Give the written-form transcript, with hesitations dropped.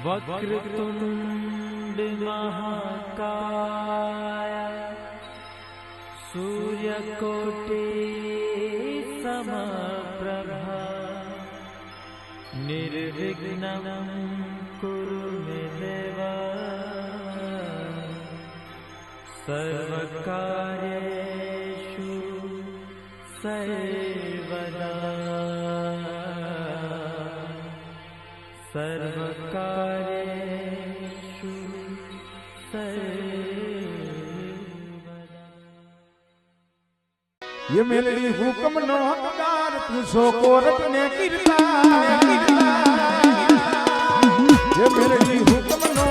वक्रतुंड महाकाय सूर्यकोटि समप्रभा निर्विघ्नं कुरु मे देव सर्वकार्येषु सर्वदा सर्वकार्येषु सर्वदा। ये मेलडी हुक्म नो हकदार तू सो कोरट ने कीर्ता ये मेलडी हुक्म नो